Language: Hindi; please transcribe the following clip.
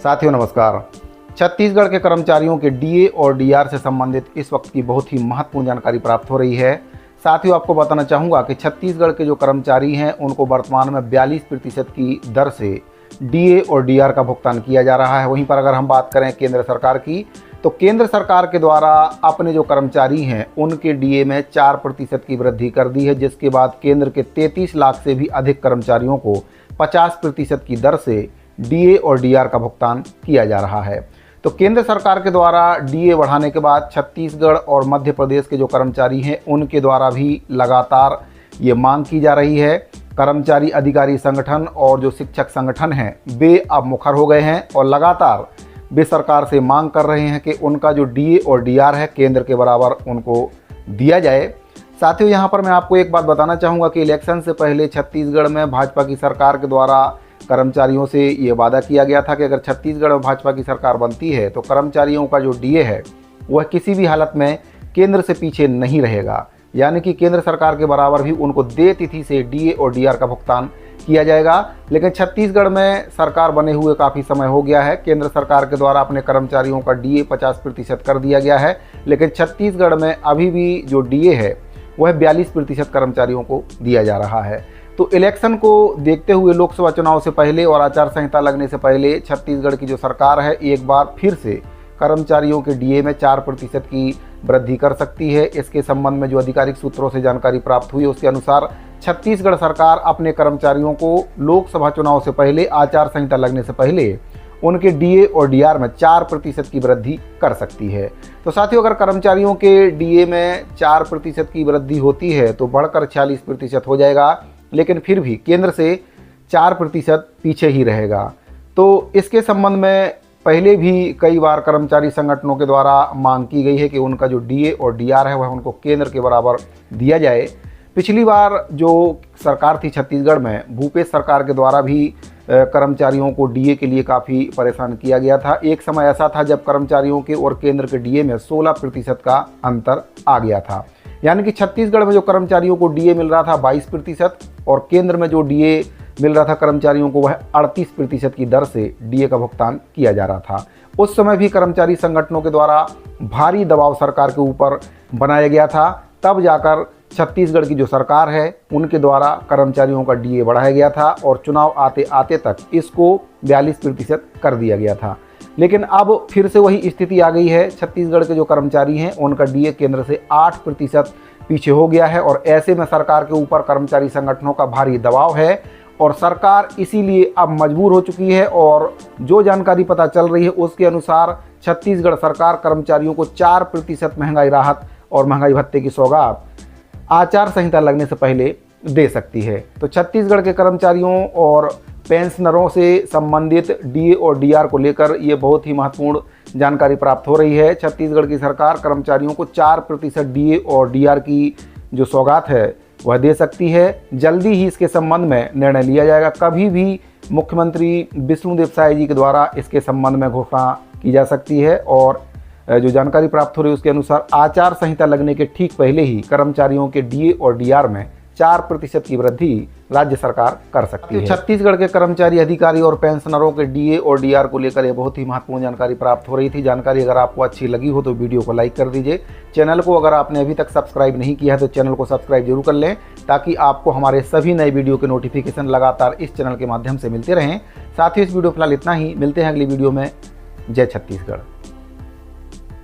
साथियों नमस्कार। छत्तीसगढ़ के कर्मचारियों के डीए और डीआर से संबंधित इस वक्त की बहुत ही महत्वपूर्ण जानकारी प्राप्त हो रही है। साथियों आपको बताना चाहूँगा कि छत्तीसगढ़ के जो कर्मचारी हैं उनको वर्तमान में 42% की दर से डीए और डीआर का भुगतान किया जा रहा है। वहीं पर अगर हम बात करें केंद्र सरकार की, तो केंद्र सरकार के द्वारा अपने जो कर्मचारी हैं उनके डीए में 4% की वृद्धि कर दी है, जिसके बाद केंद्र के 33 लाख से भी अधिक कर्मचारियों को 50% की दर से डीए और डीआर का भुगतान किया जा रहा है। तो केंद्र सरकार के द्वारा डीए बढ़ाने के बाद छत्तीसगढ़ और मध्य प्रदेश के जो कर्मचारी हैं उनके द्वारा भी लगातार ये मांग की जा रही है। कर्मचारी अधिकारी संगठन और जो शिक्षक संगठन हैं वे अब मुखर हो गए हैं और लगातार वे सरकार से मांग कर रहे हैं कि उनका जो डीए और डीआर है केंद्र के बराबर उनको दिया जाए। साथियों यहाँ पर मैं आपको एक बात बताना चाहूँगा कि इलेक्शन से पहले छत्तीसगढ़ में भाजपा की सरकार के द्वारा कर्मचारियों से ये वादा किया गया था कि अगर छत्तीसगढ़ में भाजपा की सरकार बनती है तो कर्मचारियों का जो डीए है वह किसी भी हालत में केंद्र से पीछे नहीं रहेगा, यानी कि केंद्र सरकार के बराबर भी उनको देय तिथि से डीए और डीआर का भुगतान किया जाएगा। लेकिन छत्तीसगढ़ में सरकार बने हुए काफ़ी समय हो गया है। केंद्र सरकार के द्वारा अपने कर्मचारियों का डीए 50% कर दिया गया है, लेकिन छत्तीसगढ़ में अभी भी जो डीए है वह 42% कर्मचारियों को दिया जा रहा है। तो इलेक्शन को देखते हुए लोकसभा चुनाव से पहले और आचार संहिता लगने से पहले छत्तीसगढ़ की जो सरकार है एक बार फिर से कर्मचारियों के डीए में 4% की वृद्धि कर सकती है। इसके संबंध में जो आधिकारिक सूत्रों से जानकारी प्राप्त हुई उसके अनुसार छत्तीसगढ़ सरकार अपने कर्मचारियों को लोकसभा चुनाव से पहले, आचार संहिता लगने से पहले उनके डीए और डीआर में 4% की वृद्धि कर सकती है। तो साथियों अगर कर्मचारियों के डीए में 4% की वृद्धि होती है तो बढ़कर 46% हो जाएगा, लेकिन फिर भी केंद्र से 4% पीछे ही रहेगा। तो इसके संबंध में पहले भी कई बार कर्मचारी संगठनों के द्वारा मांग की गई है कि उनका जो डीए और डीआर है वह उनको केंद्र के बराबर दिया जाए। पिछली बार जो सरकार थी छत्तीसगढ़ में, भूपेश सरकार के द्वारा भी कर्मचारियों को डीए के लिए काफ़ी परेशान किया गया था। एक समय ऐसा था जब कर्मचारियों के और केंद्र के डीए में 16% का अंतर आ गया था, यानी कि छत्तीसगढ़ में जो कर्मचारियों को डीए मिल रहा था 22% और केंद्र में जो डीए मिल रहा था कर्मचारियों को वह 38% की दर से डीए का भुगतान किया जा रहा था। उस समय भी कर्मचारी संगठनों के द्वारा भारी दबाव सरकार के ऊपर बनाया गया था, तब जाकर छत्तीसगढ़ की जो सरकार है उनके द्वारा कर्मचारियों का डीए बढ़ाया गया था और चुनाव आते आते तक इसको 42% कर दिया गया था। लेकिन अब फिर से वही स्थिति आ गई है। छत्तीसगढ़ के जो कर्मचारी हैं उनका डीए केंद्र से 8% पीछे हो गया है और ऐसे में सरकार के ऊपर कर्मचारी संगठनों का भारी दबाव है और सरकार इसीलिए अब मजबूर हो चुकी है। और जो जानकारी पता चल रही है उसके अनुसार छत्तीसगढ़ सरकार कर्मचारियों को 4% महंगाई राहत और महंगाई भत्ते की सौगात आचार संहिता लगने से पहले दे सकती है। तो छत्तीसगढ़ के कर्मचारियों और पेंशनरों से संबंधित डीए और डीआर को लेकर ये बहुत ही महत्वपूर्ण जानकारी प्राप्त हो रही है। छत्तीसगढ़ की सरकार कर्मचारियों को 4% डीए और डीआर की जो सौगात है वह दे सकती है। जल्दी ही इसके संबंध में निर्णय लिया जाएगा। कभी भी मुख्यमंत्री विष्णुदेव साय जी के द्वारा इसके संबंध में घोषणा की जा सकती है और जो जानकारी प्राप्त हो रही है उसके अनुसार आचार संहिता लगने के ठीक पहले ही कर्मचारियों के डीए और डीआर में 4% की वृद्धि राज्य सरकार कर सकती है। छत्तीसगढ़ के कर्मचारी अधिकारी और पेंशनरों के डीए और डीआर को लेकर ये बहुत ही महत्वपूर्ण जानकारी प्राप्त हो रही थी। जानकारी अगर आपको अच्छी लगी हो तो वीडियो को लाइक कर दीजिए। चैनल को अगर आपने अभी तक सब्सक्राइब नहीं किया है तो चैनल को सब्सक्राइब जरूर कर लें, ताकि आपको हमारे सभी नए वीडियो के नोटिफिकेशन लगातार इस चैनल के माध्यम से मिलते रहें। साथ ही इस वीडियो फिलहाल इतना ही। मिलते हैं अगली वीडियो में। जय छत्तीसगढ़।